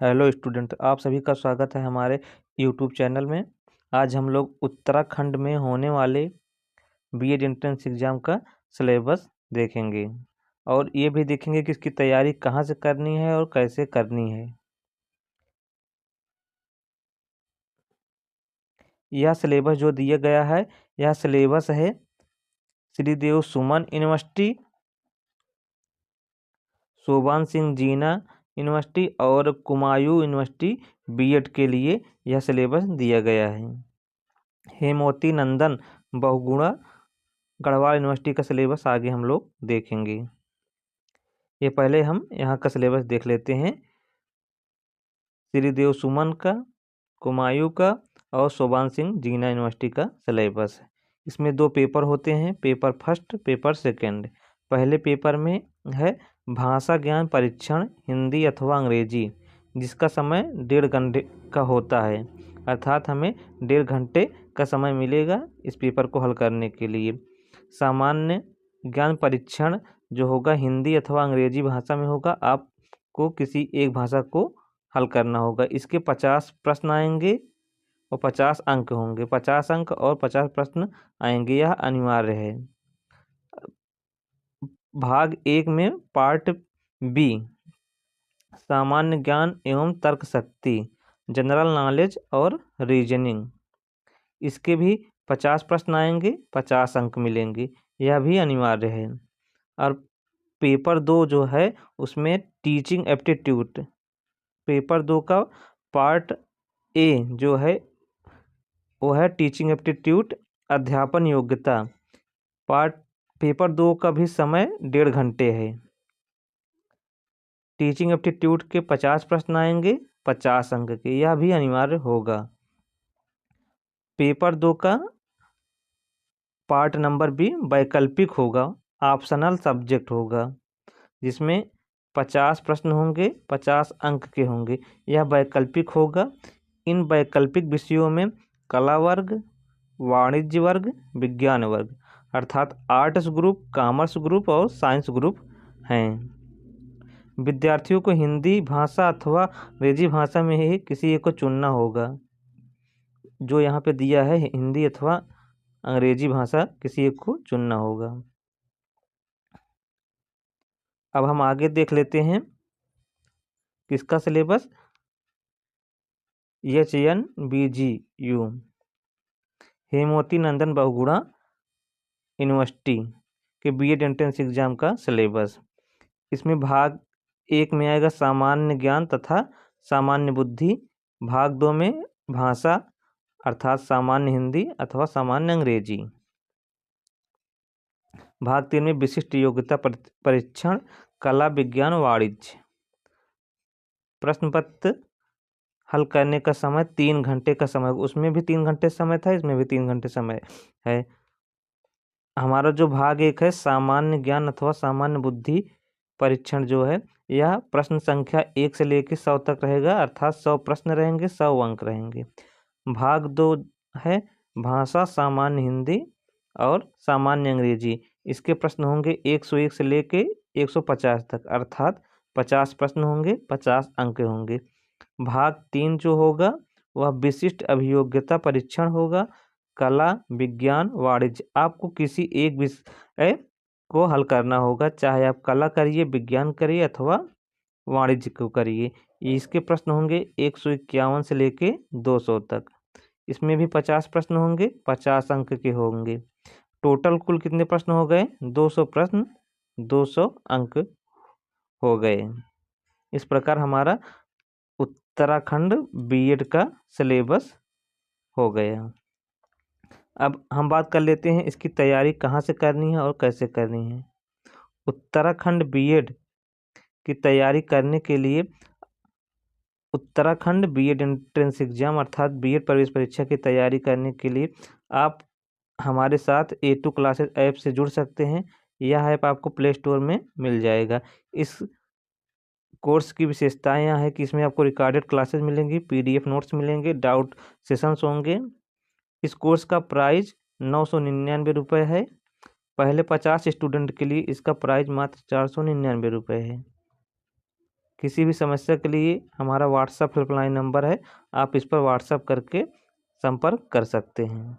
Hello student, आप सभी का स्वागत है हमारे यूट्यूब चैनल में। आज हम लोग उत्तराखंड में होने वाले बीएड एंट्रेंस एग्ज़ाम का सिलेबस देखेंगे और ये भी देखेंगे कि इसकी तैयारी कहाँ से करनी है और कैसे करनी है। यह सिलेबस जो दिया गया है, यह सिलेबस है श्री देव सुमन यूनिवर्सिटी, शोभान सिंह जीना यूनिवर्सिटी और कुमायूं यूनिवर्सिटी बीएड के लिए यह सिलेबस दिया गया है। हेमवती नंदन बहुगुणा गढ़वाल यूनिवर्सिटी का सिलेबस आगे हम लोग देखेंगे। ये पहले हम यहाँ का सिलेबस देख लेते हैं। श्री देव सुमन का, कुमायूं का और शोभान सिंह जीना यूनिवर्सिटी का सिलेबस है। इसमें दो पेपर होते हैं, पेपर फर्स्ट, पेपर सेकंड। पहले पेपर में है भाषा ज्ञान परीक्षण हिंदी अथवा अंग्रेजी, जिसका समय 1.5 घंटे का होता है, अर्थात हमें 1.5 घंटे का समय मिलेगा इस पेपर को हल करने के लिए। सामान्य ज्ञान परीक्षण जो होगा हिंदी अथवा अंग्रेजी भाषा में होगा, आपको किसी एक भाषा को हल करना होगा। इसके 50 प्रश्न आएंगे और 50 अंक होंगे। 50 अंक और 50 प्रश्न आएंगे, यह अनिवार्य है। भाग 1 में पार्ट बी सामान्य ज्ञान एवं तर्क शक्ति, जनरल नॉलेज और रीजनिंग, इसके भी 50 प्रश्न आएंगे, 50 अंक मिलेंगे, यह भी अनिवार्य है। और पेपर 2 जो है उसमें टीचिंग एप्टीट्यूड, पेपर 2 का पार्ट ए जो है वो है टीचिंग एप्टीट्यूड अध्यापन योग्यता। पेपर 2 का भी समय 1.5 घंटे है। टीचिंग एप्टीट्यूड के 50 प्रश्न आएंगे, 50 अंक के, यह भी अनिवार्य होगा। पेपर 2 का पार्ट नंबर बी वैकल्पिक होगा, ऑप्शनल सब्जेक्ट होगा, जिसमें 50 प्रश्न होंगे, 50 अंक के होंगे, यह वैकल्पिक होगा। इन वैकल्पिक विषयों में कला वर्ग, वाणिज्य वर्ग, विज्ञान वर्ग, अर्थात आर्ट्स ग्रुप, कॉमर्स ग्रुप और साइंस ग्रुप हैं। विद्यार्थियों को हिंदी भाषा अथवा अंग्रेजी भाषा में ही किसी एक को चुनना होगा। जो यहाँ पे दिया है हिंदी अथवा अंग्रेजी भाषा किसी एक को चुनना होगा। अब हम आगे देख लेते हैं किसका syllabus, HNBGU Hemvati Nandan Bahuguna university के बीएड एंट्रेंस एग्जाम का सिलेबस। इसमें भाग 1 में आएगा सामान्य ज्ञान तथा सामान्य बुद्धि, भाग 2 में भाषा अर्थात सामान्य हिंदी अथवा सामान्य अंग्रेजी, भाग 3 में विशिष्ट योग्यता परीक्षण कला विज्ञान वाणिज्य। प्रश्न पत्र हल करने का समय 3 घंटे का समय, उसमें भी 3 घंटे समय था, इसमें भी 3 घंटे समय है। हमारा जो भाग 1 है सामान्य ज्ञान अथवा सामान्य बुद्धि परीक्षण जो है, यह प्रश्न संख्या 1 से लेकर 100 तक रहेगा, अर्थात 100 प्रश्न रहेंगे, 100 अंक रहेंगे। भाग 2 है भाषा सामान्य हिंदी और सामान्य अंग्रेजी, इसके प्रश्न होंगे 101 से लेके 150 तक, अर्थात 50 प्रश्न होंगे, 50 अंक होंगे। भाग 3 जो होगा वह विशिष्ट अभियोग्यता परीक्षण होगा कला विज्ञान वाणिज्य। आपको किसी एक विषय को हल करना होगा, चाहे आप कला करिए, विज्ञान करिए अथवा वाणिज्य को करिए। इसके प्रश्न होंगे 151 से लेके 200 तक, इसमें भी 50 प्रश्न होंगे, 50 अंक के होंगे। टोटल कुल कितने प्रश्न हो गए? 200 प्रश्न, 200 अंक हो गए। इस प्रकार हमारा उत्तराखंड बीएड का सिलेबस हो गया। अब हम बात कर लेते हैं इसकी तैयारी कहाँ से करनी है और कैसे करनी है। उत्तराखंड बीएड की तैयारी करने के लिए उत्तराखंड बीएड एंट्रेंस एग्जाम अर्थात बीएड प्रवेश परीक्षा की तैयारी करने के लिए आप हमारे साथ A2 क्लासेस ऐप से जुड़ सकते हैं। यह ऐप आपको प्ले स्टोर में मिल जाएगा। इस कोर्स की विशेषताएं यह है कि इसमें आपको रिकॉर्डेड क्लासेस मिलेंगी, PDF नोट्स मिलेंगे, डाउट सेशंस होंगे। इस कोर्स का प्राइस 999 रुपये है। पहले 50 स्टूडेंट के लिए इसका प्राइस मात्र 499 रुपये है। किसी भी समस्या के लिए हमारा व्हाट्सएप हेल्पलाइन नंबर है, आप इस पर व्हाट्सएप करके संपर्क कर सकते हैं।